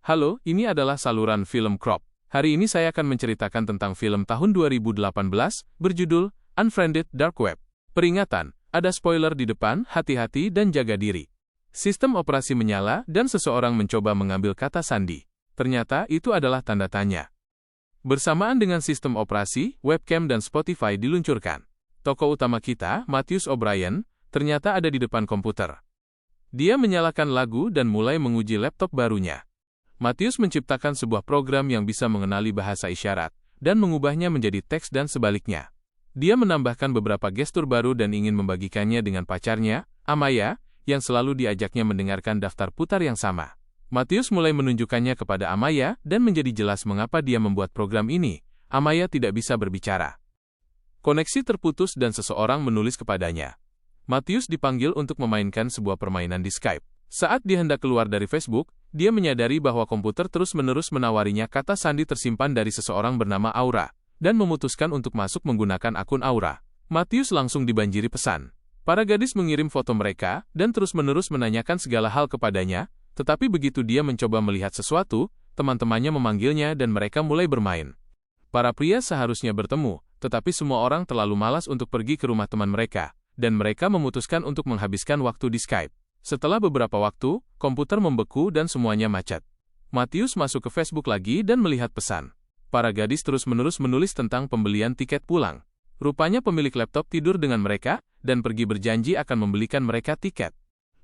Halo, ini adalah saluran film Crop. Hari ini saya akan menceritakan tentang film tahun 2018 berjudul Unfriended Dark Web. Peringatan, ada spoiler di depan, hati-hati dan jaga diri. Sistem operasi menyala dan seseorang mencoba mengambil kata sandi. Ternyata itu adalah tanda tanya. Bersamaan dengan sistem operasi, webcam dan Spotify diluncurkan. Tokoh utama kita, Matthews O'Brien, ternyata ada di depan komputer. Dia menyalakan lagu dan mulai menguji laptop barunya. Matthews menciptakan sebuah program yang bisa mengenali bahasa isyarat dan mengubahnya menjadi teks dan sebaliknya. Dia menambahkan beberapa gestur baru dan ingin membagikannya dengan pacarnya, Amaya, yang selalu diajaknya mendengarkan daftar putar yang sama. Matthews mulai menunjukkannya kepada Amaya dan menjadi jelas mengapa dia membuat program ini. Amaya tidak bisa berbicara. Koneksi terputus dan seseorang menulis kepadanya. Matthews dipanggil untuk memainkan sebuah permainan di Skype. Saat dia hendak keluar dari Facebook, dia menyadari bahwa komputer terus-menerus menawarinya kata sandi tersimpan dari seseorang bernama Aura, dan memutuskan untuk masuk menggunakan akun Aura. Matthews langsung dibanjiri pesan. Para gadis mengirim foto mereka, dan terus-menerus menanyakan segala hal kepadanya, tetapi begitu dia mencoba melihat sesuatu, teman-temannya memanggilnya dan mereka mulai bermain. Para pria seharusnya bertemu, tetapi semua orang terlalu malas untuk pergi ke rumah teman mereka, dan mereka memutuskan untuk menghabiskan waktu di Skype. Setelah beberapa waktu, komputer membeku dan semuanya macet. Matthews masuk ke Facebook lagi dan melihat pesan. Para gadis terus-menerus menulis tentang pembelian tiket pulang. Rupanya pemilik laptop tidur dengan mereka, dan pergi berjanji akan membelikan mereka tiket.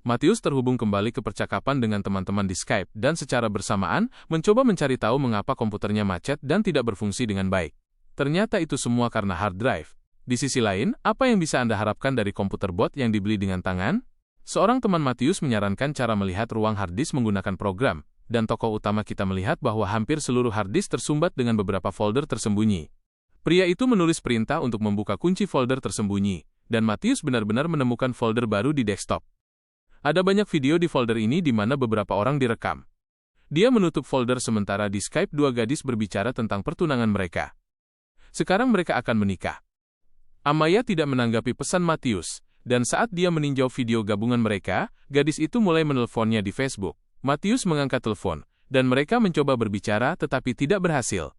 Matthews terhubung kembali ke percakapan dengan teman-teman di Skype dan secara bersamaan mencoba mencari tahu mengapa komputernya macet dan tidak berfungsi dengan baik. Ternyata itu semua karena hard drive. Di sisi lain, apa yang bisa Anda harapkan dari komputer bot yang dibeli dengan tangan? Seorang teman Matthews menyarankan cara melihat ruang harddisk menggunakan program, dan tokoh utama kita melihat bahwa hampir seluruh harddisk tersumbat dengan beberapa folder tersembunyi. Pria itu menulis perintah untuk membuka kunci folder tersembunyi, dan Matthews benar-benar menemukan folder baru di desktop. Ada banyak video di folder ini di mana beberapa orang direkam. Dia menutup folder sementara di Skype dua gadis berbicara tentang pertunangan mereka. Sekarang mereka akan menikah. Amaya tidak menanggapi pesan Matthews. Dan saat dia meninjau video gabungan mereka, gadis itu mulai menelponnya di Facebook. Matthews mengangkat telepon, dan mereka mencoba berbicara tetapi tidak berhasil.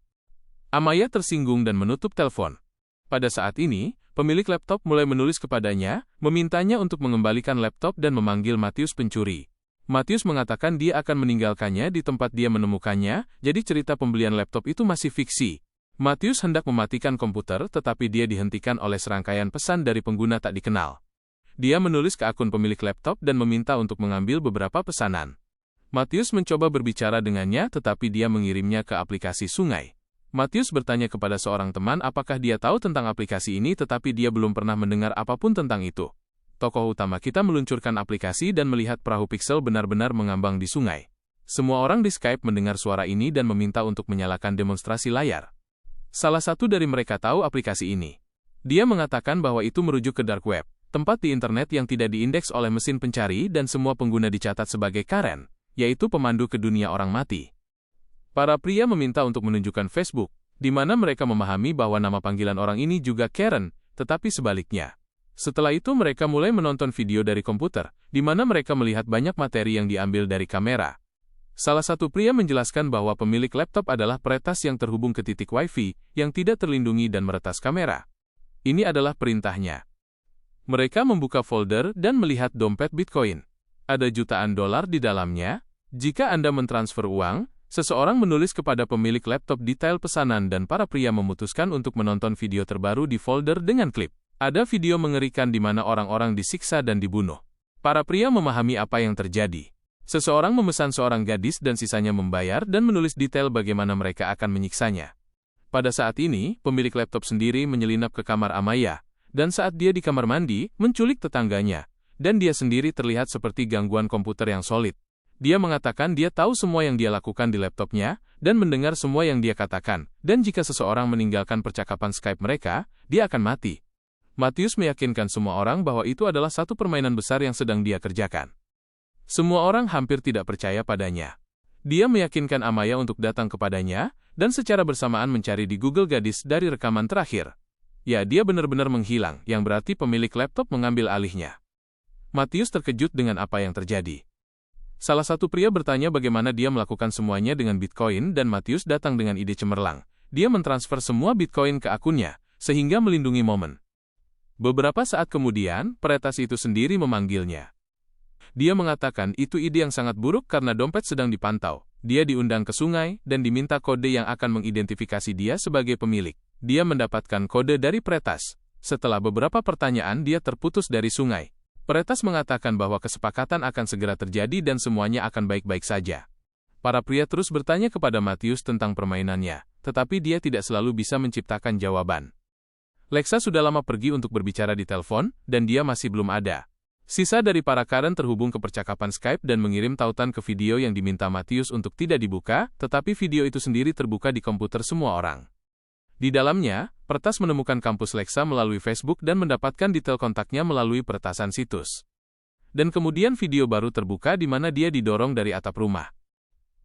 Amaya tersinggung dan menutup telepon. Pada saat ini, pemilik laptop mulai menulis kepadanya, memintanya untuk mengembalikan laptop dan memanggil Matthews pencuri. Matthews mengatakan dia akan meninggalkannya di tempat dia menemukannya, jadi cerita pembelian laptop itu masih fiksi. Matthews hendak mematikan komputer tetapi dia dihentikan oleh serangkaian pesan dari pengguna tak dikenal. Dia menulis ke akun pemilik laptop dan meminta untuk mengambil beberapa pesanan. Matthews mencoba berbicara dengannya tetapi dia mengirimnya ke aplikasi sungai. Matthews bertanya kepada seorang teman apakah dia tahu tentang aplikasi ini tetapi dia belum pernah mendengar apapun tentang itu. Tokoh utama kita meluncurkan aplikasi dan melihat perahu pixel benar-benar mengambang di sungai. Semua orang di Skype mendengar suara ini dan meminta untuk menyalakan demonstrasi layar. Salah satu dari mereka tahu aplikasi ini. Dia mengatakan bahwa itu merujuk ke dark web. Tempat di internet yang tidak diindeks oleh mesin pencari dan semua pengguna dicatat sebagai Karen, yaitu pemandu ke dunia orang mati. Para pria meminta untuk menunjukkan Facebook, di mana mereka memahami bahwa nama panggilan orang ini juga Karen, tetapi sebaliknya. Setelah itu mereka mulai menonton video dari komputer, di mana mereka melihat banyak materi yang diambil dari kamera. Salah satu pria menjelaskan bahwa pemilik laptop adalah peretas yang terhubung ke titik Wi-Fi, yang tidak terlindungi dan meretas kamera. Ini adalah perintahnya. Mereka membuka folder dan melihat dompet Bitcoin. Ada jutaan dolar di dalamnya. Jika Anda mentransfer uang, seseorang menulis kepada pemilik laptop detail pesanan dan para pria memutuskan untuk menonton video terbaru di folder dengan klip. Ada video mengerikan di mana orang-orang disiksa dan dibunuh. Para pria memahami apa yang terjadi. Seseorang memesan seorang gadis dan sisanya membayar dan menulis detail bagaimana mereka akan menyiksanya. Pada saat ini, pemilik laptop sendiri menyelinap ke kamar Amaya. Dan saat dia di kamar mandi, menculik tetangganya, dan dia sendiri terlihat seperti gangguan komputer yang solid. Dia mengatakan dia tahu semua yang dia lakukan di laptopnya, dan mendengar semua yang dia katakan, dan jika seseorang meninggalkan percakapan Skype mereka, dia akan mati. Matthews meyakinkan semua orang bahwa itu adalah satu permainan besar yang sedang dia kerjakan. Semua orang hampir tidak percaya padanya. Dia meyakinkan Amaya untuk datang kepadanya, dan secara bersamaan mencari di Google gadis dari rekaman terakhir. Ya, dia benar-benar menghilang, yang berarti pemilik laptop mengambil alihnya. Matthews terkejut dengan apa yang terjadi. Salah satu pria bertanya bagaimana dia melakukan semuanya dengan Bitcoin dan Matius datang dengan ide cemerlang. Dia mentransfer semua Bitcoin ke akunnya, sehingga melindungi momen. Beberapa saat kemudian, peretas itu sendiri memanggilnya. Dia mengatakan itu ide yang sangat buruk karena dompet sedang dipantau. Dia diundang ke sungai dan diminta kode yang akan mengidentifikasi dia sebagai pemilik. Dia mendapatkan kode dari peretas. Setelah beberapa pertanyaan, dia terputus dari sungai. Peretas mengatakan bahwa kesepakatan akan segera terjadi dan semuanya akan baik-baik saja. Para pria terus bertanya kepada Matius tentang permainannya, tetapi dia tidak selalu bisa menciptakan jawaban. Lexa sudah lama pergi untuk berbicara di telepon, dan dia masih belum ada. Sisa dari para Karen terhubung ke percakapan Skype dan mengirim tautan ke video yang diminta Matius untuk tidak dibuka, tetapi video itu sendiri terbuka di komputer semua orang. Di dalamnya, peretas menemukan kampus Lexa melalui Facebook dan mendapatkan detail kontaknya melalui peretasan situs. Dan kemudian video baru terbuka di mana dia didorong dari atap rumah.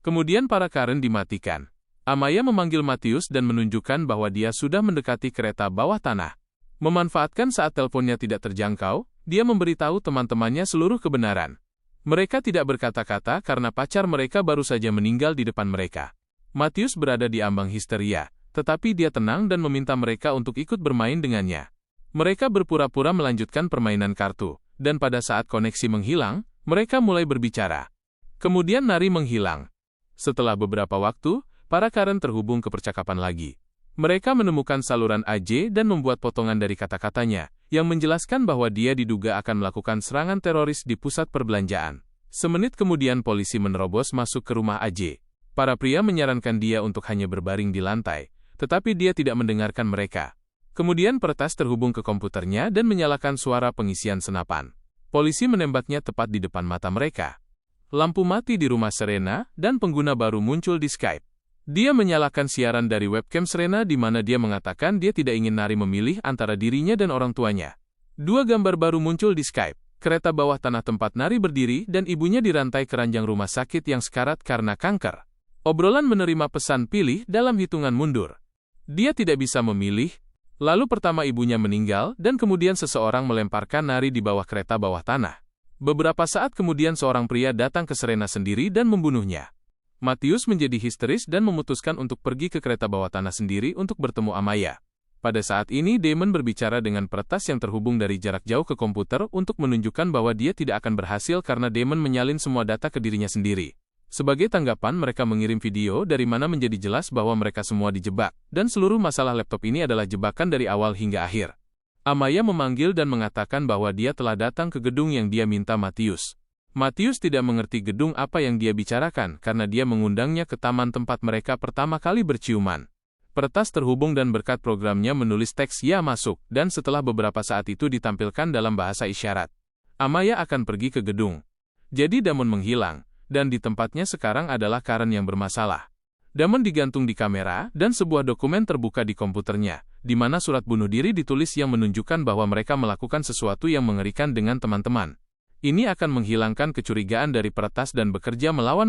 Kemudian para Karen dimatikan. Amaya memanggil Matius dan menunjukkan bahwa dia sudah mendekati kereta bawah tanah. Memanfaatkan saat teleponnya tidak terjangkau, dia memberitahu teman-temannya seluruh kebenaran. Mereka tidak berkata-kata karena pacar mereka baru saja meninggal di depan mereka. Matius berada di ambang histeria, tetapi dia tenang dan meminta mereka untuk ikut bermain dengannya. Mereka berpura-pura melanjutkan permainan kartu, dan pada saat koneksi menghilang, mereka mulai berbicara. Kemudian nari menghilang. Setelah beberapa waktu, para Karen terhubung ke percakapan lagi. Mereka menemukan saluran AJ dan membuat potongan dari kata-katanya, yang menjelaskan bahwa dia diduga akan melakukan serangan teroris di pusat perbelanjaan. Semenit kemudian polisi menerobos masuk ke rumah AJ. Para pria menyarankan dia untuk hanya berbaring di lantai, tetapi dia tidak mendengarkan mereka. Kemudian peretas terhubung ke komputernya dan menyalakan suara pengisian senapan. Polisi menembaknya tepat di depan mata mereka. Lampu mati di rumah Serena, dan pengguna baru muncul di Skype. Dia menyalakan siaran dari webcam Serena di mana dia mengatakan dia tidak ingin nari memilih antara dirinya dan orang tuanya. Dua gambar baru muncul di Skype. Kereta bawah tanah tempat nari berdiri dan ibunya dirantai ke ranjang rumah sakit yang sekarat karena kanker. Obrolan menerima pesan pilih dalam hitungan mundur. Dia tidak bisa memilih. Lalu pertama ibunya meninggal dan kemudian seseorang melemparkan nari di bawah kereta bawah tanah. Beberapa saat kemudian seorang pria datang ke Serena sendiri dan membunuhnya. Matius menjadi histeris dan memutuskan untuk pergi ke kereta bawah tanah sendiri untuk bertemu Amaya. Pada saat ini Damon berbicara dengan peretas yang terhubung dari jarak jauh ke komputer untuk menunjukkan bahwa dia tidak akan berhasil karena Damon menyalin semua data ke dirinya sendiri. Sebagai tanggapan mereka mengirim video dari mana menjadi jelas bahwa mereka semua dijebak, dan seluruh masalah laptop ini adalah jebakan dari awal hingga akhir. Amaya memanggil dan mengatakan bahwa dia telah datang ke gedung yang dia minta Matius. Matius tidak mengerti gedung apa yang dia bicarakan karena dia mengundangnya ke taman tempat mereka pertama kali berciuman. Peretas terhubung dan berkat programnya menulis teks "Ya masuk" dan setelah beberapa saat itu ditampilkan dalam bahasa isyarat. Amaya akan pergi ke gedung. Jadi Damon menghilang, dan di tempatnya sekarang adalah Karen yang bermasalah. Damon digantung di kamera dan sebuah dokumen terbuka di komputernya, di mana surat bunuh diri ditulis yang menunjukkan bahwa mereka melakukan sesuatu yang mengerikan dengan teman-teman. Ini akan menghilangkan kecurigaan dari peretas dan bekerja melawan